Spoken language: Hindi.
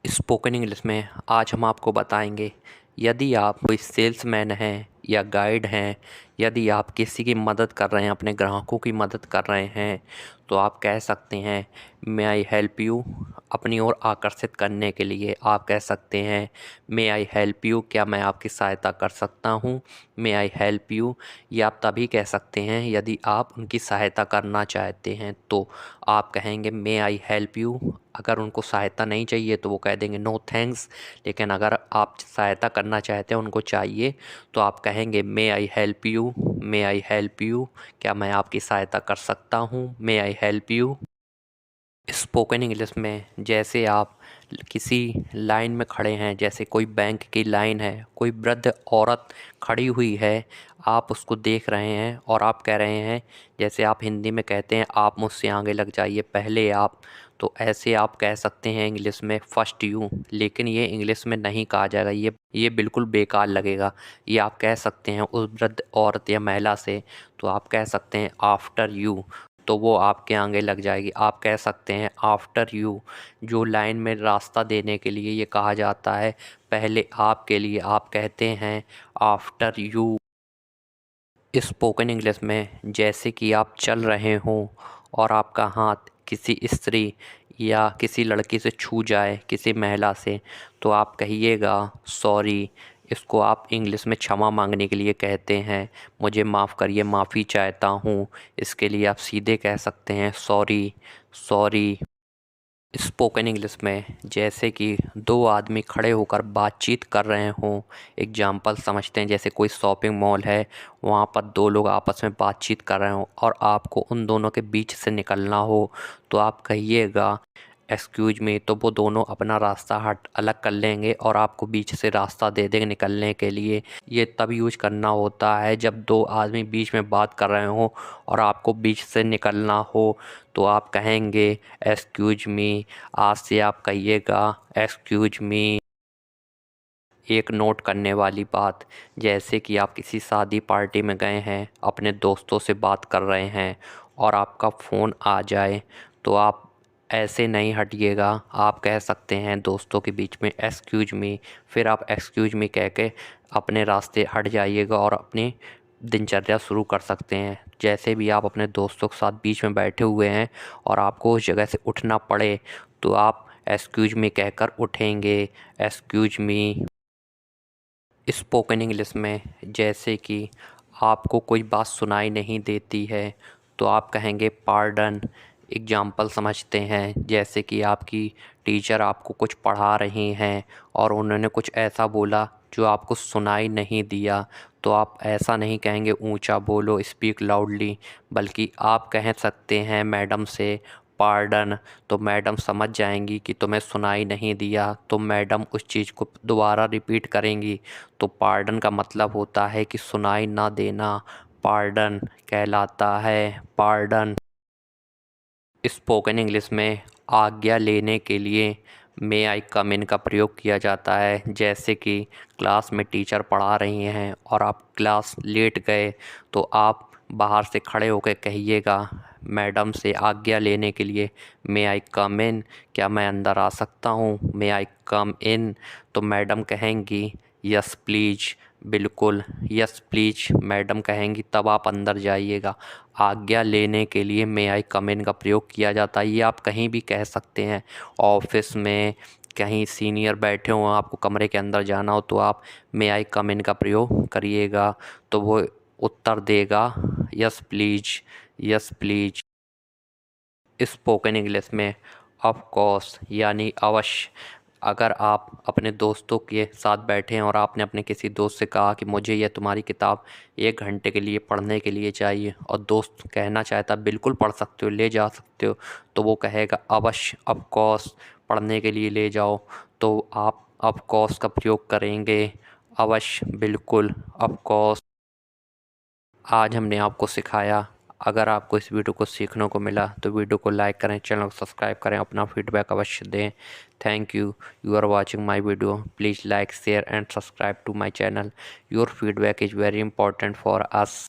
स्पोकन इंग्लिश में आज हम आपको बताएंगे, यदि आप कोई सेल्समैन हैं या गाइड हैं, यदि आप किसी की मदद कर रहे हैं, अपने ग्राहकों की मदद कर रहे हैं, तो आप कह सकते हैं मे आई हेल्प यू। अपनी ओर आकर्षित करने के लिए आप कह सकते हैं मे आई हेल्प यू, क्या मैं आपकी सहायता कर सकता हूँ। मे आई हेल्प यू ये आप तभी कह सकते हैं यदि आप उनकी सहायता करना चाहते हैं, तो आप कहेंगे मे आई हेल्प यू। अगर उनको सहायता नहीं चाहिए तो वो कह देंगे नो थैंक्स। लेकिन अगर आप सहायता करना चाहते हैं, उनको चाहिए, तो आप कहेंगे may I help you. May I help you, क्या मैं आपकी सहायता कर सकता हूँ। May I help you. Spoken English में जैसे आप किसी लाइन में खड़े हैं, जैसे कोई बैंक की लाइन है, कोई वृद्ध औरत खड़ी हुई है, आप उसको देख रहे हैं और आप कह रहे हैं, जैसे आप हिंदी में कहते हैं आप मुझसे आगे लग जाइए, पहले आप। तो ऐसे आप कह सकते हैं इंग्लिश में फर्स्ट यू। लेकिन ये इंग्लिश में नहीं कहा जाएगा, ये बिल्कुल बेकार लगेगा। ये आप कह सकते हैं उस वृद्ध औरत या महिला से, तो आप कह सकते हैं आफ्टर यू, तो वो आपके आगे लग जाएगी। आप कह सकते हैं आफ्टर यू। जो लाइन में रास्ता देने के लिए ये कहा जाता है, पहले आपके लिए आप कहते हैं आफ्टर यू। स्पोकन इंग्लिश में जैसे कि आप चल रहे हों और आपका हाथ किसी स्त्री या किसी लड़की से छू जाए, किसी महिला से, तो आप कहिएगा सॉरी। इसको आप इंग्लिश में क्षमा मांगने के लिए कहते हैं, मुझे माफ़ करिए, माफ़ी चाहता हूँ। इसके लिए आप सीधे कह सकते हैं सॉरी, सॉरी। स्पोकन इंग्लिश में जैसे कि दो आदमी खड़े होकर बातचीत कर रहे हों, एग्जाम्पल समझते हैं, जैसे कोई शॉपिंग मॉल है, वहाँ पर दो लोग आपस में बातचीत कर रहे हों और आपको उन दोनों के बीच से निकलना हो, तो आप कहिएगा एक्सक्यूज मी। तो वो दोनों अपना रास्ता हट अलग कर लेंगे और आपको बीच से रास्ता दे देंगे निकलने के लिए। ये तब यूज करना होता है जब दो आदमी बीच में बात कर रहे हों और आपको बीच से निकलना हो, तो आप कहेंगे एक्सक्यूज मी। आज से आप कहिएगा एक्सक्यूज मी। एक नोट करने वाली बात, जैसे कि आप किसी शादी पार्टी में गए हैं, अपने दोस्तों से बात कर रहे हैं और आपका फ़ोन आ जाए, तो आप ऐसे नहीं हटिएगा। आप कह सकते हैं दोस्तों के बीच में एक्सक्यूज मी, फिर आप एक्सक्यूज मी कह के अपने रास्ते हट जाइएगा और अपनी दिनचर्या शुरू कर सकते हैं। जैसे भी आप अपने दोस्तों के साथ बीच में बैठे हुए हैं और आपको उस जगह से उठना पड़े, तो आप एक्सक्यूज मी कहकर उठेंगे, एक्सक्यूज मी। स्पोकन इंग्लिश में जैसे कि आपको कोई बात सुनाई नहीं देती है, तो आप कहेंगे पार्डन। एग्जाम्पल समझते हैं, जैसे कि आपकी टीचर आपको कुछ पढ़ा रही हैं और उन्होंने कुछ ऐसा बोला जो आपको सुनाई नहीं दिया, तो आप ऐसा नहीं कहेंगे ऊंचा बोलो, स्पीक लाउडली, बल्कि आप कह सकते हैं मैडम से पार्डन। तो मैडम समझ जाएंगी कि तुम्हें सुनाई नहीं दिया, तो मैडम उस चीज़ को दोबारा रिपीट करेंगी। तो पार्डन का मतलब होता है कि सुनाई ना देना, पार्डन कहलाता है, पार्डन। स्पोकन इंग्लिश में आज्ञा लेने के लिए मे आई कम इन का प्रयोग किया जाता है। जैसे कि क्लास में टीचर पढ़ा रही हैं और आप क्लास लेट गए, तो आप बाहर से खड़े होकर कहिएगा मैडम से आज्ञा लेने के लिए मे आई कम इन, क्या मैं अंदर आ सकता हूँ। मे आई कम इन, तो मैडम कहेंगी यस प्लीज़, बिल्कुल यस प्लीज़ मैडम कहेंगी, तब आप अंदर जाइएगा। आज्ञा लेने के लिए मे आई कम इन का प्रयोग किया जाता है। ये आप कहीं भी कह सकते हैं, ऑफिस में, कहीं सीनियर बैठे हों, आपको कमरे के अंदर जाना हो, तो आप मे आई कम इन का प्रयोग करिएगा, तो वो उत्तर देगा yes please, yes please. Spoken English में ऑफ कोर्स यानी अवश्य। अगर आप अपने दोस्तों के साथ बैठे हैं और आपने अपने किसी दोस्त से कहा कि मुझे यह तुम्हारी किताब 1 घंटे के लिए पढ़ने के लिए चाहिए, और दोस्त कहना चाहता बिल्कुल पढ़ सकते हो, ले जा सकते हो, तो वो कहेगा अवश्य, ऑफ कोर्स, पढ़ने के लिए ले जाओ। तो आप ऑफ कोर्स का प्रयोग करेंगे, अवश्य, बिल्कुल, ऑफ कोर्स। आज हमने आपको सिखाया। अगर आपको इस वीडियो को सीखने को मिला तो वीडियो को लाइक करें, चैनल को सब्सक्राइब करें, अपना फीडबैक अवश्य दें। Thank you. You are watching my video. Please like, share and subscribe to my channel. Your feedback is very important for us.